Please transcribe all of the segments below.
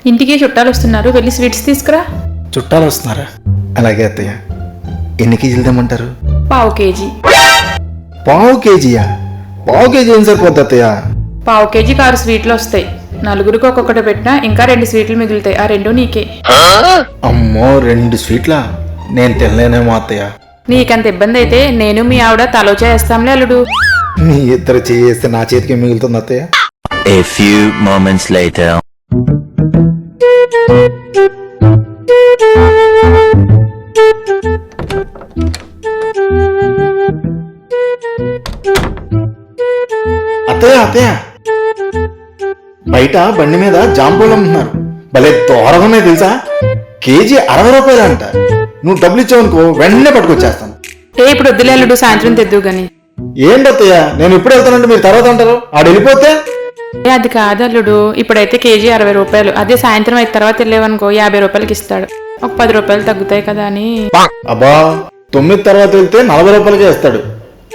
ఇంటికి చుట్టాలు వస్తున్నారు, వెళ్ళి స్వీట్స్ తీసుకురా. చుట్టాలు వస్తున్నారా? అలాగే అత్తయ్య. ఎన్ని కేజీలు తెమ్మంటారు? పావు కేజీ. పావు కేజీయా? పావు కేజీ ఏం సరిపోద్ది అత్తయ్య? పావు కేజీకి 6 స్వీట్లు వస్తాయి. నలుగురికి ఒక్కొక్కటి పెట్టినా ఇంకా 2 స్వీట్లు మిగులుతాయి. ఆ 2 నీకే. అమ్మో, 2 స్వీట్లా? నేను తినలేనేమో అత్తయ్య. నీకంత ఇబ్బంది అయితే నేను మీ ఆవిడ తలో చేస్తాంలే అల్లుడు. నీ ఇద్దరు చేస్తే నా చేతికి మిగులుతుంది అత్తయ్య. A few moments later. అత్తయ్య అత్తయ్య, బయట బండి మీద జాంపూలు అమ్ముతున్నారు. భలే దూరంగానే తెలుసా? కేజీ 60 రూపాయలు అంట. నువ్వు డబ్బులు ఇచ్చావనుకో వెంటనే పట్టుకొచ్చేస్తాను. ఇప్పుడు వద్దులే అల్లుడు, సాయంత్రం తెద్దు గాని. ఏంటి అత్తయ్య, నేను ఇప్పుడు వెళ్తానంటే మీరు తర్వాత అంటారు. ఆడు వెళ్ళిపోతే? అది కాదు అల్లుడు, ఇప్పుడైతే కేజీ 60 రూపాయలు. అదే సాయంత్రం అయిన తర్వాత వెళ్ళేవనుకో 50 రూపాయలకి ఇస్తాడు. ఒక 10 రూపాయలు తగ్గుతాయి కదా అని. అబ్బా, 9 తర్వాత వెళ్తే 40 రూపాయలకే ఇస్తాడు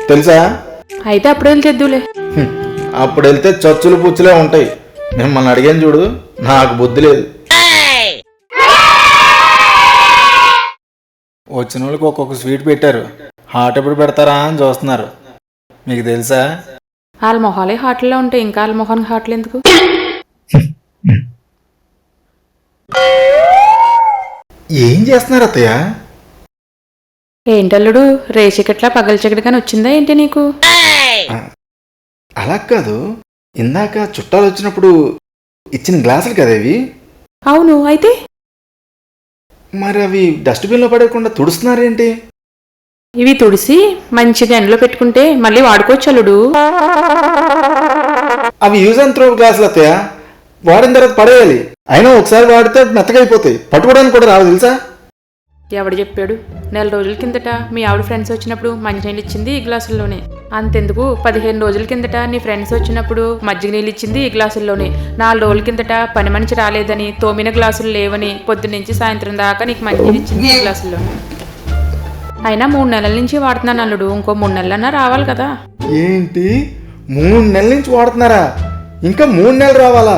తెలుసా? అయితే అప్పుడు వెళ్ళి తెద్దులే. అప్పుడు వెళ్తే చచ్చులు పుచ్చులే ఉంటాయి. మిమ్మల్ని అడిగాను చూడు, నాకు బుద్ధి లేదు. వచ్చిన వాళ్ళకి ఒక్కొక్క స్వీట్ పెట్టారు. హాట్ ఎప్పుడు పెడతారా అని చూస్తున్నారు. మీకు తెలుసా? వాళ్ళ మొహాలే హాట్లో ఉంటాయి, ఇంకా వాళ్ళ మొహానికి హాట్లు ఎందుకు? ఏం చేస్తున్నారు అత్తయ్య? ఏంటల్లుడు, రేచికట్లా పగల చక్కడిగానే వచ్చిందా ఏంటి నీకు? అలా కాదు, ఇందాక చుట్టాలు వచ్చినప్పుడు ఇచ్చిన గ్లాసులు కదా ఇవి. అవును, అయితే మరి అవి డస్ట్బిన్లో పడకుండా తుడుస్తున్నారేంటి? ఇవి తుడిసి మంచిగా ఎండలో పెట్టుకుంటే మళ్ళీ వాడుకోవచ్చు అల్లుడు. అవి యూజ్ అండ్ త్రో గ్లాసులు అత్తయ్య. వాడిన తర్వాత పడేయాలి. అయినా ఒకసారి వాడితే మెత్తగా అయిపోతాయి. పట్టుకోవడానికి కూడా రావు తెలుసా? ఎవడు చెప్పాడు? నెల రోజుల కిందట మీ ఆవిడ ఫ్రెండ్స్ వచ్చినప్పుడు మంచినీళ్ళు ఇచ్చింది ఈ గ్లాసుల్లోనే. అంతెందుకు 15 రోజుల కిందట నీ ఫ్రెండ్స్ వచ్చినప్పుడు మజ్జిగ నీళ్ళు ఇచ్చింది ఈ గ్లాసుల్లోనే. 4 రోజుల కిందట పని మనిషి రాలేదని తోమిన గ్లాసులు లేవని పొద్దున్నుంచి సాయంత్రం దాకా నీకు మంచినీళ్ళు ఇచ్చింది ఈ గ్లాసుల్లోనే. అయినా 3 నెలల నుంచి వాడుతున్నాను అల్లుడు, ఇంకో 3 నెలలన్నా రావాలి కదా. ఏంటి, 3 నెలల నుంచి వాడుతున్నారా? ఇంకా 3 నెలలు రావాలా?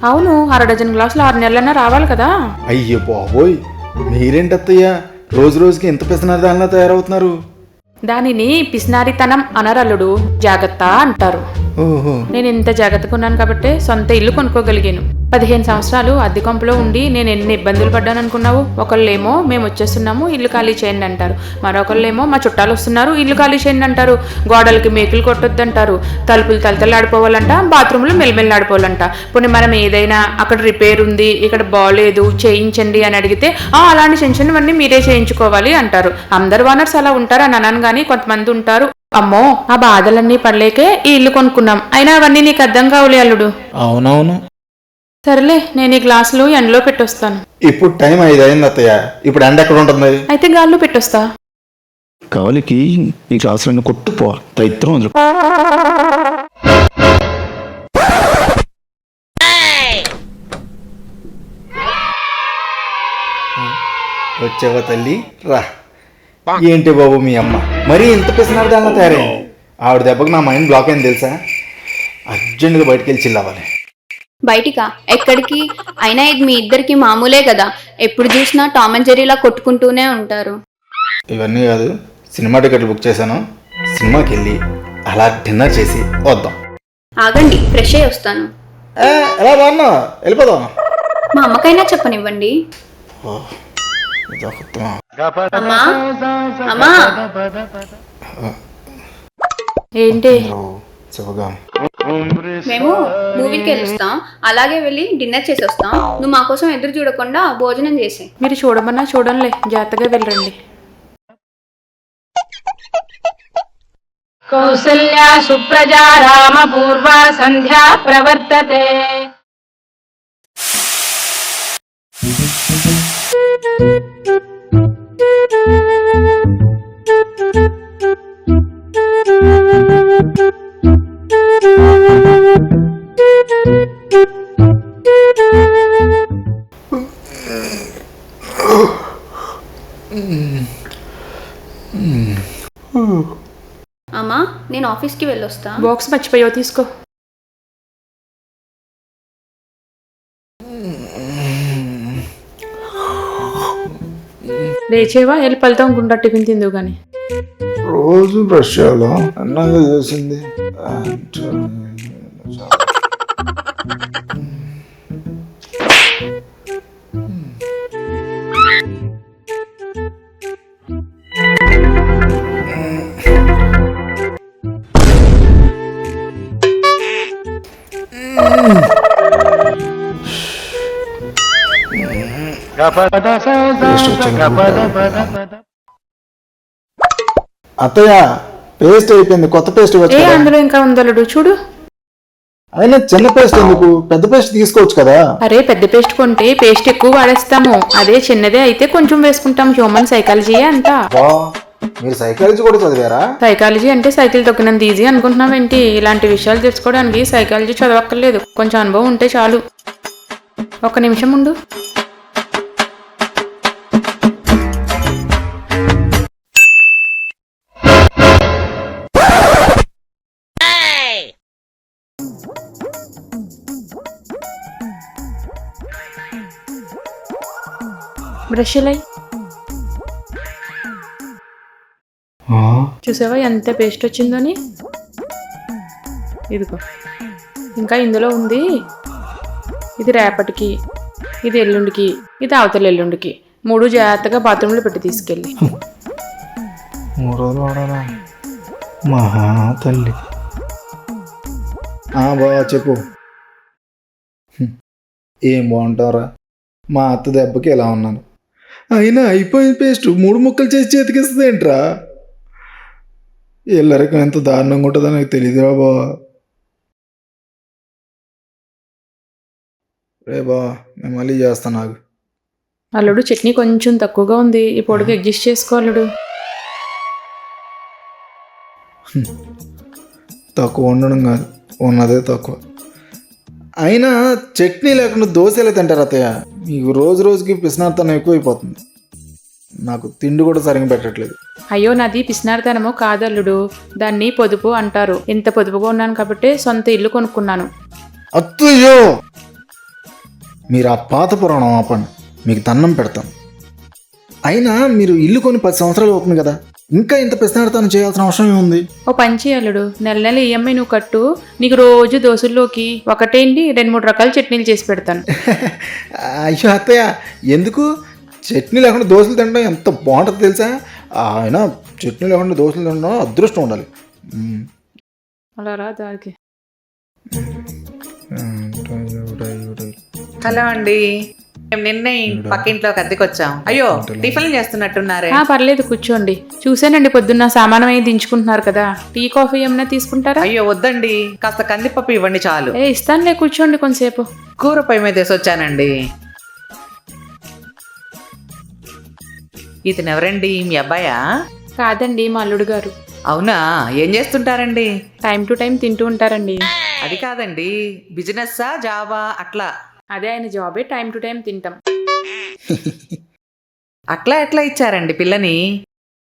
అవును, 1/2 డజన్ గ్లాసులు 6 నెలలన్నా రావాలి కదా. అయ్యో బాబోయ్, మీరేంటత్తయ్యా రోజు రోజుకి ఎంత పిసనారి దానిలా తయారవుతున్నారు? దానిని పిసినారితనం అనరల్లుడు, జాగ్రత్త అంటారు. ఓహో, నేను ఇంత జాగ్రత్తగా ఉన్నాను కాబట్టి సొంత ఇల్లు కొనుక్కోగలిగాను. 15 సంవత్సరాలు అద్దె కొంపలో ఉండి నేను ఎన్ని ఇబ్బందులు పడ్డాను అనుకున్నావు? ఒకళ్ళేమో మేము వచ్చేస్తున్నాము ఇల్లు ఖాళీ చేయండి అంటారు, మరొకళ్ళేమో మా చుట్టాలు వస్తున్నారు ఇల్లు ఖాళీ చేయండి అంటారు, గోడలకి మేకులు కొట్టొద్దు అంటారు, తలుపులు తలతలాడిపోవాలంట, బాత్రూంలు మెల్లమెల్లాడిపోవాలంట. పోనీ మనం ఏదైనా అక్కడ రిపేర్ ఉంది, ఇక్కడ బాగోలేదు చేయించండి అని అడిగితే అలాంటి చిన్న చిన్నవన్నీ మీరే చేయించుకోవాలి అంటారు. అందరు ఓనర్స్ అలా ఉంటారు అని అన్నాను, కానీ కొంతమంది ఉంటారు అమ్మో ఆ బాధలన్నీ పడలేకే ఈ ఇల్లు కొనుక్కున్నాం, అయినా అవన్నీ నీకు అర్థం కావులే అల్లుడు. అవునవును. సరేలే, నేను ఈ గ్లాసులు ఎండలో పెట్టొస్తాను. ఇప్పుడు టైం 5 అయింది అత్తయ్య. ఇప్పుడు ఎండ ఎక్కడ ఉంటుంది? అయితే గాల్లో పెట్టొస్తా. కావలికి ఈ గ్లాసులన్నీ కొట్టుపో దైత్రం. వచ్చావా తల్లి, రా. ఏంటి బాబు మీ అమ్మ మరీ ఇంత పిసినారి దానిలా తయారైంది? ఆవిడ దెబ్బకి నా మైండ్ బ్లాక్ అయింది తెలుసా? అర్జెంటుగా బయటికి వెళ్ళి చిల్లవ్వాలి. బయటికా? ఎక్కడికి? అయినా ఇది మీ ఇద్దరికి మామూలే కదా, ఎప్పుడు చూసినా టామ్ అండ్ జెర్రీలా కొట్టుకుంటూనే ఉంటారు. ఇవన్నీ కాదు, సినిమా టికెట్లు బుక్ చేశాను. సినిమాకి వెళ్ళి అలా డిన్నర్ చేసి వద్దాం. ఆగండి, ఫ్రెష్ అయ్యి వస్తాను. ఎలా బాగున్నా, వెళ్ళిపోదాం. మా అమ్మకైనా చెప్పనివ్వండి. అమ్మా అమ్మా, ఏంటి? మేము మూవీకి వెళ్ళొస్తాం, అలాగే వెళ్ళి డిన్నర్ చేసి వస్తాం. నువ్వు మా కోసం ఎదురు చూడకుండా భోజనం చేసే. మీరు చూడమన్నా చూడంలే, జాగ్రత్తగా వెళ్ళండి. కౌసల్యా సుప్రజా రామ పూర్వా సంధ్యా ప్రవర్తతే. అమ్మా, నేను ఆఫీస్కి వెళ్ళొస్తా. బాక్స్ మర్చిపోయావు, తీసుకో. లేచేవా వెళ్ళి పళ్ళతో అనుకుంటా టిఫిన్ తిందువు కానీ. రోజు బ్రష్ చేయాలా అన్నాగా చేసింది. అత్తయ్య పేస్ట్ అయిపోయింది, కొత్త పేస్ట్ ఏ ఇవ్వచ్చు కదా. అందులో ఇంకా ఉందలుడు చూడు. అయినా చిన్న పేస్ట్ ఎందుకు, పెద్ద పేస్ట్ తీసుకోవచ్చు కదా. అరే పెద్ద పేస్ట్ కొంటే పేస్ట్ ఎక్కువ వాడేస్తాము, అదే చిన్నదే అయితే కొంచెం వేసుకుంటాం. హ్యూమన్ సైకాలజీయే అంతా. వా, మీరు సైకాలజీ కూడా చదివారా? సైకాలజీ అంటే సైకిల్ తొక్కినంత ఈజీ అనుకుంటున్నావేంటి? ఇలాంటి విషయాలు తెలుసుకోవడానికి సైకాలజీ చదవక్కర్లేదు, కొంచెం అనుభవం ఉంటే చాలు. ఒక నిమిషం ఉండు. బ్రష్ లై చూసావా ఎంత పేస్ట్ వచ్చిందని? ఇదిగో ఇంకా ఇందులో ఉంది. ఇది రేపటికి, ఇది ఎల్లుండికి, ఇది అవతల ఎల్లుండికి. 3 జాగ్రత్తగా బాత్రూంలో పెట్టి తీసుకెళ్ళి. 3 రోజులు వాడాలా? మహా తల్లి. బాగా చెప్పు. ఏం బాగుంటారా, మా అత్త దెబ్బకి ఎలా ఉన్నాను. అయినా అయిపోయిన పేస్ట్ 3 ముక్కలు చేసి చేతికిస్తుంది ఏంట్రా? ఎల్లరికి ఎంత దారుణంగా ఉంటుందో నాకు తెలియదు బాబా. రే బా, నేను మళ్ళీ చేస్తాను నాకు. అల్లుడు చట్నీ కొంచెం తక్కువగా ఉంది, ఈ పొడికి అడ్జస్ట్ చేసుకో అల్లుడు. తక్కువ ఉండడం కాదు, ఉన్నదే తక్కువ. అయినా చట్నీ లేకుండా దోశ ఎలా తింటారు అత్తయ్య? మీకు రోజు రోజుకి పిసినార్తనం ఎక్కువైపోతుంది. నాకు తిండి కూడా సరిగ్గా పెట్టట్లేదు. అయ్యో నాది పిసినారితనమో కాదల్లుడు, దాన్ని పొదుపు అంటారు. ఇంత పొదుపుగా ఉన్నాను కాబట్టి సొంత ఇల్లు కొనుక్కున్నాను. అత్తయ్యో, మీరు ఆ పాత పురాణం ఆపండి, మీకు దండం పెడతాను. అయినా మీరు ఇల్లు కొని 10 సంవత్సరాలు అవుతుంది కదా, ఇంకా ఇంత పిసినారితనం చేయాల్సిన అవసరం ఏముంది? ఓ పంచి అల్లుడు, నెల నెల ఈఎంఐ నువ్వు కట్టు, నీకు రోజు దోశల్లోకి ఒకటేంటి 2-3 రకాల చట్నీలు చేసి పెడతాను. అయ్యో అత్తయ్య, ఎందుకు? చట్నీ లేకుండా దోశలు తినడం ఎంత బాగుంటుందో తెలుసా? అయినా చట్నీ లేకుండా దోశలు తినడం అదృష్టం ఉండాలి. అలా రా దానికి. హలో అండి, మేము నిన్నే పక్కింట్లోకి అద్దెకొచ్చాం. అయ్యో టిఫిన్ చేస్తున్నట్టున్నారే. పర్లేదు కూర్చోండి. చూసానండి పొద్దున్న సామానం అయి దించుకుంటున్నారు కదా, టీ కాఫీ ఏమైనా తీసుకుంటారా? అయ్యో వద్దండి, కాస్త కందిపప్పు ఇవ్వండి చాలు. ఇస్తానులే, కూర్చోండి కొంతసేపు. కూర పొయ్యి మీద వేసి వచ్చానండి. ఇతను ఎవరండి, మీ అబ్బాయా? కాదండి, మా అల్లుడు గారు. అవునా, ఏం చేస్తుంటారండి? టైం టు టైం తింటూ ఉంటారండి. అది కాదండి, బిజినెస్సా జాబా అట్లా? అదే ఆయన జాబే, టైం టు టైం తింటాం. అట్లా ఎట్లా ఇచ్చారండి పిల్లని?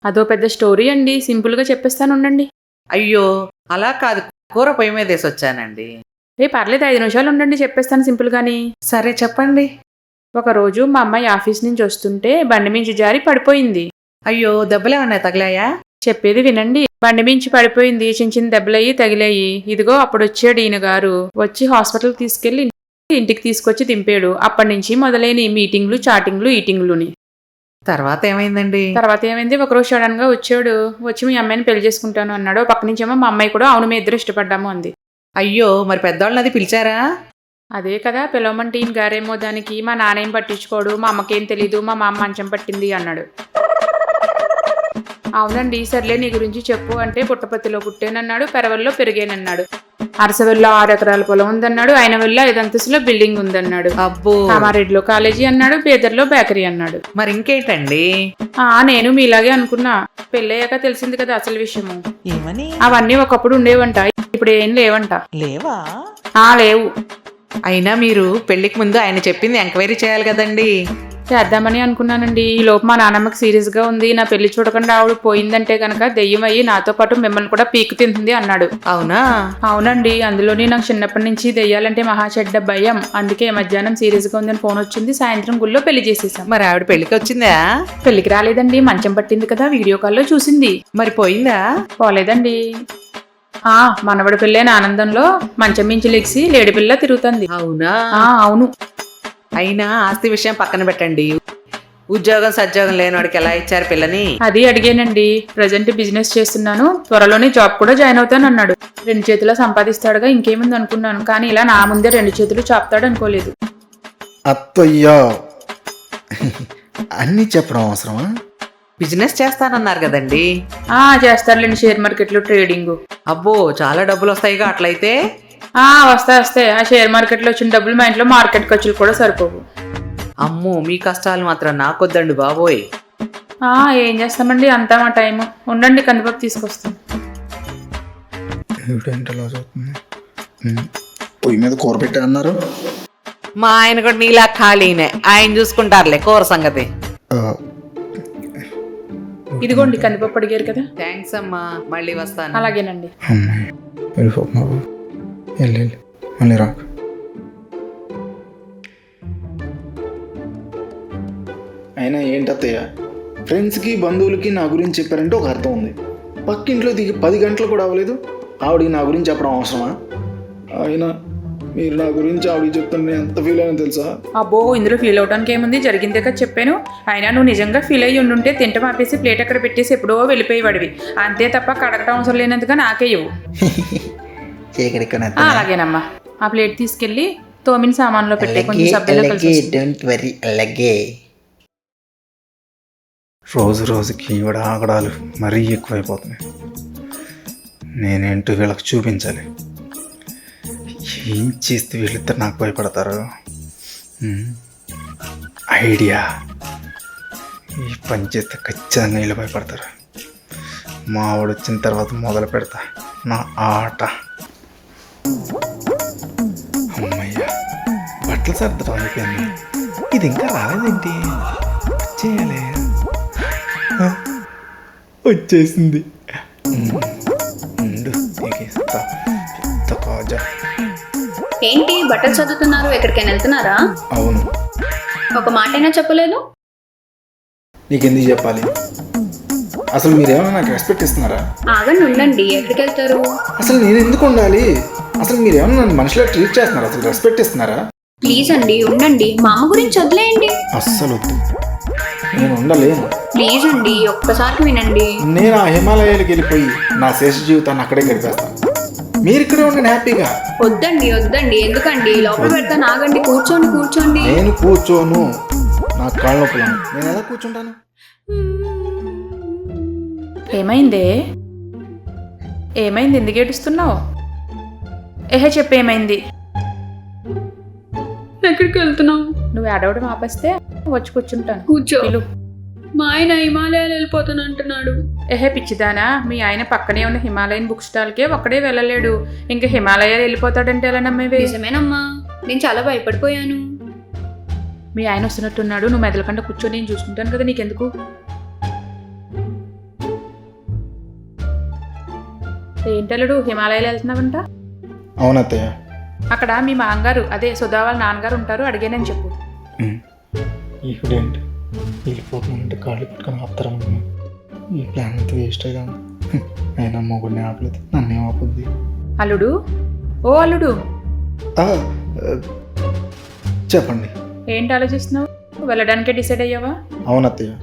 అదో పెద్ద స్టోరీ అండి, సింపుల్గా చెప్పేస్తాను ఉండండి. అయ్యో అలా కాదు, కూర పొయ్యి మీద వేసి వచ్చానండి. పర్లేదు 5 నిమిషాలు ఉండండి, చెప్పేస్తాను సింపుల్గాని. సరే చెప్పండి. ఒకరోజు మా అమ్మాయి ఆఫీస్ నుంచి వస్తుంటే బండి మించి జారి పడిపోయింది. అయ్యో దెబ్బలేమన్నా తగిలాయా? చెప్పేది వినండి. బండి మించి పడిపోయింది, చిన్న చిన్న దెబ్బలయ్యి తగిలాయి. ఇదిగో అప్పుడు వచ్చాడు ఈయన గారు, వచ్చి హాస్పిటల్కి తీసుకెళ్లి ఇంటికి తీసుకొచ్చి దింపాడు. అప్పటి నుంచి మొదలైన మీటింగ్లు, చాటింగ్లు, ఈటింగ్లుని. తర్వాత ఏమైందండి? తర్వాత ఏమైంది, ఒకరోజు సడన్ గా వచ్చాడు. వచ్చి మీ అమ్మాయిని పెళ్లి చేసుకుంటాను అన్నాడు. పక్క నుంచేమో మా అమ్మాయి కూడా అవును, మీ ఇద్దరు ఇష్టపడ్డాము అంది. అయ్యో మరి పెద్దవాళ్ళని అది పిలిచారా? అదే కదా పిలవమంటే ఈయన గారేమో దానికి మా నాన్నేం పట్టించుకోడు, మా అమ్మకేం తెలీదు, మా మామ మంచం పట్టింది అన్నాడు. అవునండి, సర్లే నీ గురించి చెప్పు అంటే పుట్టపత్తిలో పుట్టేనన్నాడు, పెరవల్లో పెరిగేనన్నాడు, అరసవెల్లో 6 ఎకరాల పొలం ఉందన్నాడు, ఆయన వల్ల 5 అంతస్తులో బిల్డింగ్ ఉందన్నాడు, అబ్బో కామారెడ్డిలో కాలేజీ అన్నాడు, బేదర్లో బేకరీ అన్నాడు. మరి ఇంకేంటండి? నేను మీలాగే అనుకున్నా. పెళ్ళయ్యాక తెలిసింది కదా అసలు విషయము. ఏమని? అవన్నీ ఒకప్పుడు ఉండేవంట, ఇప్పుడు ఏం లేవంట. లేవా? లేవు. అయినా మీరు పెళ్లికి ముందు ఆయన చెప్పింది ఎంక్వైరీ చేయాలి కదండి. చేద్దామని అనుకున్నానండి. ఈ లోపు మా నాన్నమ్మకి సీరియస్గా ఉంది. నా పెళ్లి చూడకుండా ఆవిడ పోయిందంటే కనుక దెయ్యం అయ్యి నాతో పాటు మిమ్మల్ని కూడా పీకు తింటుంది అన్నాడు. అవునా? అవునండి. అందులోని నాకు చిన్నప్పటి నుంచి దెయ్యాలంటే మహా చెడ్డ భయం. అందుకే మధ్యాహ్నం సీరియస్గా ఉందని ఫోన్ వచ్చింది. సాయంత్రం గుళ్ళో పెళ్లి చేసేసాం. మరి ఆవిడ పెళ్లికి వచ్చిందా? పెళ్లికి రాలేదండి. మంచం పట్టింది కదా, వీడియో కాల్లో చూసింది. మరి పోయిందా? పోలేదండి. మనవడి పెళ్ళైన ఆనందంలో మంచం మించి లెగిసి లేడిపిల్ల తిరుగుతుంది. అవునా? అవును. అయినా ఆస్తి విషయం పక్కన పెట్టండి. ఉద్యోగం సద్యోగం లేనివాడికి ఎలా ఇచ్చారు పిల్లని? అది అడిగానండి. ప్రజెంట్ బిజినెస్ చేస్తున్నాను, త్వరలోనే జాబ్ కూడా జాయిన్ అవుతాను అన్నాడు. 2 చేతుల్లో సంపాదిస్తాడుగా, ఇంకేముంది అనుకున్నాను. కానీ ఇలా నా ముందే 2 చేతులు చాపుతాడు అనుకోలేదు. అత్తయ్యా అన్నీ చెప్పడం అవసరమా? బిజినెస్ చేస్తానన్నారు కదండి. చేస్తారులేండి. షేర్ మార్కెట్లో ట్రేడింగ్. అబ్బో, చాలా డబ్బులు వస్తాయిగా అట్లయితే. వస్తాయి. ఆ షేర్ మార్కెట్లో వచ్చిన డబ్బులు మా ఇంట్లో మార్కెట్ ఖర్చులు కూడా సరిపోవు. అమ్మో, మీ కష్టాలు మాత్రం నాకొద్దండి బాబోయ్. ఏం చేస్తామండి, అంతా మా టైము. ఉండండి, కందిపప్పు తీసుకొస్తాం. పొయ్యి మీద కూర పెట్టా అన్నారు. మా ఆయన కూడా నీలా ఖాళీనే, ఆయన చూసుకుంటారులే కూర సంగతి. ఇదిగోండి కందిపప్పు అడిగారు కదా. థ్యాంక్స్ అమ్మా, మళ్ళీ వస్తాను. అలాగేనండి. మళ్ళీ రాకు. అయినా ఏంటత్తయ్య, ఫ్రెండ్స్కి బంధువులకి నా గురించి చెప్పారంటే ఒక అర్థం ఉంది. పక్కింట్లో దిగి 10 గంటలు కూడా అవ్వలేదు, ఆవిడికి నా గురించి చెప్పడం అవసరమా? అయినా మీరు నా గురించి ఆవిడకి చెప్తుంటే ఎంత ఫీల్ అయినా తెలుసా? అబ్బో, ఇందులో ఫీల్ అవడానికి ఏముంది, జరిగిందే కదా చెప్పాను. అయినా నువ్వు నిజంగా ఫీల్ అయ్యి ఉండుంటే తింట ఆపేసి ప్లేట్ అక్కడ పెట్టేసి ఎప్పుడో వెళ్ళిపోయేవాడివి. అంతే తప్ప కడగటం అవసరం లేనందుగా నాకే ఇవ్వు. అలాగేనమ్మా. ఆ ప్లేట్ తీసుకెళ్ళి తోమిన సామాన్లో పెట్టే, కొంచెం సభ్యులు అలాగే. రోజు రోజుకి ఈవిడ ఆగడాలు మరీ ఎక్కువైపోతున్నాయి. నేనేంటో వీళ్ళకి చూపించాలి. ఏం చేస్తే వీళ్ళిద్దరు నాకు భయపడతారు? ఐడియా. ఈ పని చేస్తే ఖచ్చితంగా వీళ్ళు భయపడతారు. మా ఆవిడ వచ్చిన తర్వాత మొదలు పెడతా నా ఆట. అమ్మయ్యా, బట్టలు సర్దడం అయిపోయింది. ఇది ఇంకా రాలేదేంటి? చేయాలి. వచ్చేసింది. ఏంటి బట్టలు చదువుతున్నారు? ఎక్కడికైనా వెళ్తున్నారా? అవును. ఒక మాటైనా చెప్పలేదు. నీకెందుకు చెప్పాలి? అసలు మీరేమన్నా నాకు రెస్పెక్ట్ ఇస్తున్నారా? ఆగండి, ఉండండి. ఎక్కడికి వెళ్తారు? అసలు నేను ఎందుకు ఉండాలి? అసలు మీరేమన్నా నన్ను మనిషిలో ట్రీట్ చేస్తున్నారా? అసలు రెస్పెక్ట్ ఇస్తున్నారా? ప్లీజ్ అండి, ఉండండి. మా అమ్మ గురించి వదిలేయండి. అస్సలు వద్దు, నేను ఉండలేను. ప్లీజ్ అండి, ఒక్కసారి వినండి. నేను ఆ హిమాలయాలకు వెళ్ళిపోయి నా శేష జీవితాన్ని అక్కడే గడిపేస్తాను. మీరు ఇక్కడే ఉండండి హ్యాపీగా. వద్దండి, వద్దండి. ఎందుకండి? లోపల పెడతాను. ఆగండి, కూర్చోండి. నేను కూర్చోను, నా కాళ్ళ నొప్పులు. నేను ఎలా కూర్చుంటాను? ఏమైంది? ఎందుకు ఏడుస్తున్నావు? చెప్పేమైంది? ఎక్కడికి వెళ్తున్నావు? నువ్వు ఏడవడం ఆపేస్తే వచ్చి కూర్చుంటాను. కూర్చో. పిలు. మా ఆయన హిమాలయాలు వెళ్ళిపోతాను అంటున్నాడు. పిచ్చిదానా, మీ ఆయన పక్కనే ఉన్న హిమాలయన్ బుక్ స్టాల్కే ఒక్కడే వెళ్ళలేడు, ఇంకా హిమాలయాలు వెళ్ళిపోతాడంటే ఎలా నమ్మేవే? నిజమేనమ్మా, నేను చాలా భయపడిపోయాను. మీ ఆయన వస్తున్నట్టున్నాడు, నువ్వు మెదలకుండా కూర్చొని నేను చూసుకుంటాను కదా, నీకెందుకు? ఏంటలుడు, హిమాలయాలు వెళ్తున్నావంట? అవునత్తయ్య. అక్కడ మీ మామగారు, అదే సుధా వాళ్ళ నాన్నగారు ఉంటారు, అడిగానని చెప్పు. ఇప్పుడేంటి వెళ్ళిపోతుందంటే కాళ్ళు పట్టుకొని ఆపుతారమ్మా. ఈ ప్లాన్ అంతా వేస్ట్ అయ్యా. అయినా మొగుడిని ఆపలేదు, నన్నేం ఆపుద్ది? అల్లుడు, ఓ అల్లుడు, చెప్పండి. ఏంటి ఆలోచిస్తున్నావు? వెళ్ళడానికే డిసైడ్ అయ్యావా? అవునత్తయ్య,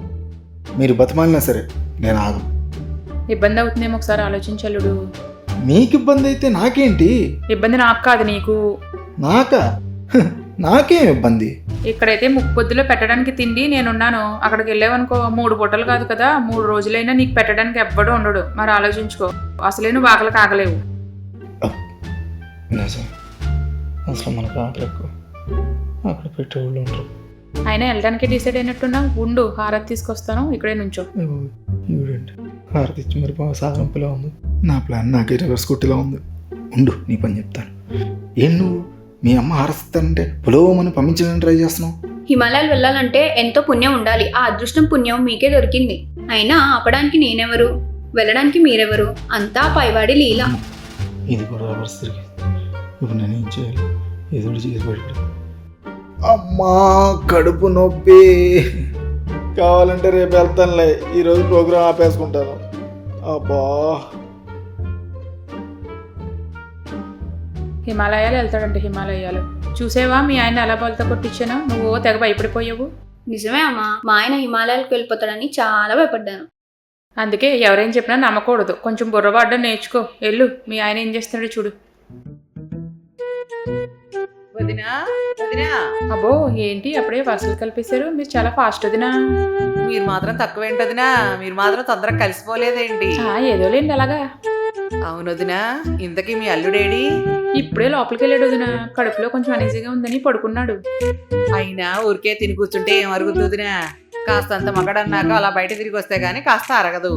మీరు బతిమాలినా సరే నేను ఆగను. ఇబ్బంది అవుతుందేమో, ఒకసారి ఆలోచించల్లుడు. మీకు ఇబ్బంది అయితే నాకేంటి? ఇబ్బంది నాకు కాదు, నీకు. నాకేం ఇబ్బంది? ఇక్కడైతే ముప్పొద్దులో పెట్టడానికి తిండి నేనున్నాను. అక్కడికి వెళ్ళావనుకో 3 పూటలు కాదు కదా, 3 రోజులైనా నీకు పెట్టడానికి ఎవ్వడూ ఉండడు. మరి ఆలోచించుకో, అసలే నువ్వు ఆకలికి ఆగలేవు. అసలు మనకు ఆకలి ఎక్కువ, అక్కడ పెట్టేవాళ్ళు ఉంటారు. అయినా వెళ్ళడానికి డిసైడ్ అయినట్టున్నా. ఉండు, హారతి తీసుకొస్తాను, ఇక్కడే నుంచో. ఇవ్వండి, హారతి ఇచ్చి మరి బాగా సాగంపులా ఉంది. నా ప్లాన్ నాకే రివర్స్ కొట్టిలా ఉంది. ఉండు, నీ పని చెప్తాను. ఏం నువ్వు మీ అమ్మ హారతిస్తానంటే పులోమని పంపించడానికి ట్రై చేస్తున్నావు? హిమాలయాలు వెళ్ళాలంటే ఎంతో పుణ్యం ఉండాలి. ఆ అదృష్టం పుణ్యం మీకే దొరికింది. అయినా ఆపడానికి నేనెవరు, వెళ్ళడానికి మీరెవరు? అంతా పైవాడి లీల. ఇది కూడా రివర్స్ తిరిగి. ఇప్పుడు నేను ఏం చేయాలి? ఏదో ఒకటి చేసి పెడతాను. అమ్మా కడుపు నొప్పి. కావాలంటే రేపు వెళ్తానులే, ఈరోజు ప్రోగ్రాం ఆపేసుకుంటాను. అబ్బా హిమాలయాలు వెళ్తాడంటే హిమాలయాలు. చూసేవా మీ ఆయన ఎలా బలతో కొట్టించాను? నువ్వు తెగ భయపడిపోయావు. నిజమే అమ్మా, మా ఆయన హిమాలయాలకు వెళ్ళిపోతాడని చాలా భయపడ్డాను. అందుకే ఎవరేం చెప్పినా నమ్మకూడదు. కొంచెం బుర్రవాడడం నేర్చుకో. వెళ్ళు, మీ ఆయన ఏం చేస్తున్నాడో చూడు. వదినా వదినా, అబ్బో ఏంటి అప్పుడే వరుసలు కలిపేశారు? మీరు చాలా ఫాస్ట్ వదినా. మీరు మాత్రం తక్కువేంటదినా? మీరు మాత్రం తొందరగా కలిసిపోలేదేంటి? ఏదో లేండి అలాగా. అవును వదినా, ఇంతకీ మీ అల్లుడేడి? ఇప్పుడే లోపలికి వెళ్ళాడు వదినా. కడుపులో కొంచెం అనీజీగా ఉందని పడుకున్నాడు. అయినా ఊరికే తిని కూర్చుంటే ఏం అరుగుతుంది వదినా? కాస్తంత మగడన్నాక అలా బయట తిరిగి వస్తే గానీ కాస్త అరగదు.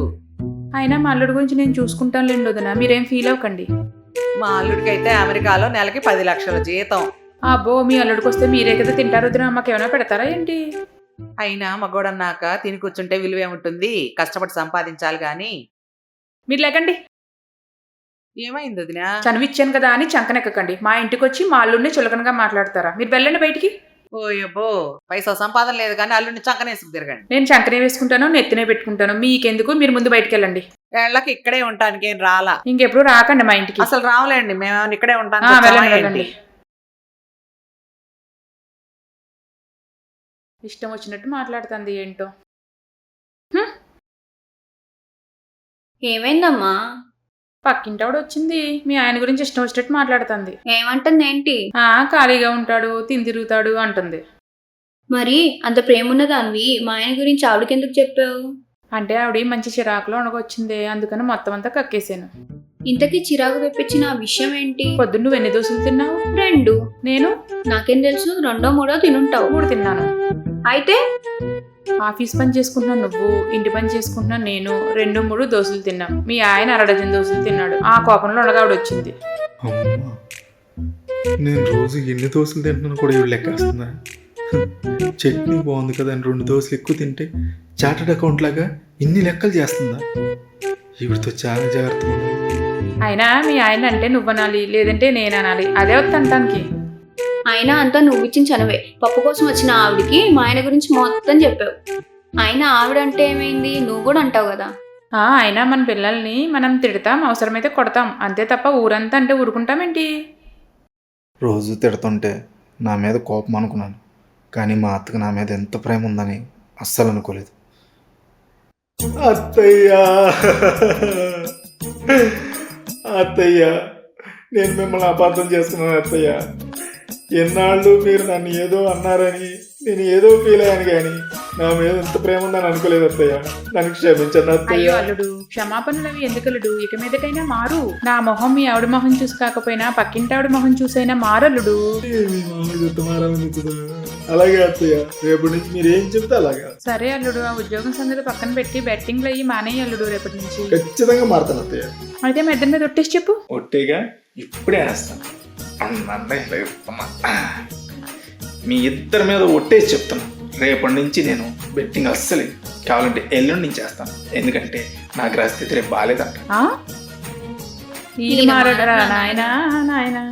అయినా మా అల్లుడి గురించి నేను చూసుకుంటాను లేండి వదినా, మీరేం ఫీల్ అవ్వకండి. మా అల్లుడికైతే అమెరికాలో నెలకి 10 లక్షల జీతం. అబ్బో మీ అల్లుడికి వస్తే మీరే కదా తింటారు వదినా, మాకేమైనా పెడతారా ఏంటి? అయినా మగోడన్నాక తిని కూర్చుంటే విలువేముంటుంది? కష్టపడి సంపాదించాలి గాని. మీరు లేకండి. ఏమైంది వదినా? చనువిచ్చాను కదా అని చంకనెక్కకండి. మా ఇంటికి వచ్చి మా అల్లుడిని చులకనగా మాట్లాడతారా? మీరు వెళ్ళండి బయటికి. ఓయబ్బో, పైసా సంపాదన లేదు కానీ అల్లుడిని చంకనేసుకు తిరగండి. నేను చంకనే వేసుకుంటాను, నెత్తినే పెట్టుకుంటాను. మీకెందుకు? మీరు ముందు బయటికి వెళ్ళండి. ఏళ్ళకి ఇక్కడే ఉంటానికి ఏం రాలా. ఇంకెప్పుడు రాకండి మా ఇంటికి. అసలు రావులేండి, మేము ఇక్కడే ఉంటాం. వెళ్ళండి వెళ్ళండి. ఇష్టం వచ్చినట్టు మాట్లాడుతుంది ఏంటో. ఏమైందమ్మా? పక్కింటావిడ వచ్చింది, మీ ఆయన గురించి ఇష్టం వచ్చినట్టు మాట్లాడుతుంది. ఏమంటుంది ఏంటి? ఖాళీగా ఉంటాడు, తిని తిరుగుతాడు అంటుంది. మరి అంత ప్రేమ ఉన్నదానివి మా ఆయన గురించి ఆవిడకెందుకు చెప్పావు? అంటే ఆవిడ మంచి చిరాకులో ఉండకొచ్చింది, అందుకని మొత్తం అంతా కక్కేసాను. ఇంతకీ చిరాకు తెప్పించిన ఆ విషయం ఏంటి? పొద్దున్న నువ్వు ఎన్ని దోశలు తిన్నావు? 2. నేను నాకేం తెలుసు, 2, 3 తినుంటావు. 3 తిన్నాను. అయితే ఆఫీస్ పని చేసుకుంటున్నాను నువ్వు, ఇంటి పని చేసుకుంటున్నాను నేను. 2, 3 దోశలు తిన్నాం. మీ ఆయన 1 డజన్ దోశలు తిన్నాడు. ఆ కోపంలో ఉండగావిడ వచ్చింది. అమ్మా నేను రోజు ఎన్ని దోశలు తింటున్నాను కూడా ఇవి లెక్కేస్తుందా? చట్నీ బాగుంది కదా అని 2 దోశలు ఎక్కువ తింటే చార్టెడ్ అకౌంట్ లాగా ఇన్ని లెక్కలు చేస్తుందా? ఈవిడితో చాలా జాగ్రత్తగా ఉండాలి. అయినా మీ ఆయన అంటే నువ్వు అనాలి, లేదంటే నేను అనాలి. అదే వద్దంటానికి. అయినా అంతా నువ్విచ్చిన చనువే. పప్పు కోసం వచ్చిన ఆవిడికి మా ఆయన గురించి మొత్తం చెప్పావు. అయినా ఆవిడంటే ఏమైంది? నువ్వు కూడా అంటావు కదా. అయినా మన పిల్లల్ని మనం తిడతాం, అవసరమైతే కొడతాం, అంతే తప్ప ఊరంతా అంటే ఊరుకుంటామేంటి? రోజు తిడుతుంటే నా మీద కోపం అనుకున్నాను, కానీ మా అత్తకు నా మీద ఎంత ప్రేమ ఉందని అస్సలు అనుకోలేదు. అత్తయ్యా అత్తయ్య, నేను మిమ్మల్ని అపార్థం చేసుకున్నాను అత్తయ్య. ఎన్నాళ్ళు మీరు నన్ను ఏదో అన్నారని నేను ఏదో ఫీల్ అయ్యాను, కానీ నా మీద ఎంత ప్రేమ ఉందని అనుకోలేదు అత్తయ్య. నన్ను క్షమించండి అత్తయ్య. అయ్యో అల్లుడు, క్షమాపణలు అవి ఎందుకు అల్లుడు? ఇక మీదకైనా మారు. నా మొహం మీ ఆవిడ మొహం చూసి కాకపోయినా పక్కింటి ఆవిడ మొహం చూసైనా మారల్లుడు. అలాగే అత్తయ్య, రేపటి నుంచి మీరు ఏం చెప్తే అలాగా. సరే అల్లుడు, ఆ ఉద్యోగం సంగతి పక్కన పెట్టి బెట్టింగ్లు అయ్యి మానేయి అల్లుడు రేపటి నుంచి. ఖచ్చితంగా మారుతాను అత్తయ్య. అయితే మీ ఇద్దరి మీద ఒట్టేసి చెప్పు. ఒట్టేగా ఇప్పుడే వేస్తాను. మీ ఇద్దరి మీద ఒట్టేసి చెప్తాను, రేపటి నుంచి నేను బెట్టింగ్ అస్సలు, కావాలంటే ఎల్లుండి నుంచి చేస్తాను. ఎందుకంటే నా గ్రహస్థితి రేపు బాగాలేదంట. ఈ మారడరా నాయనా నాయనా.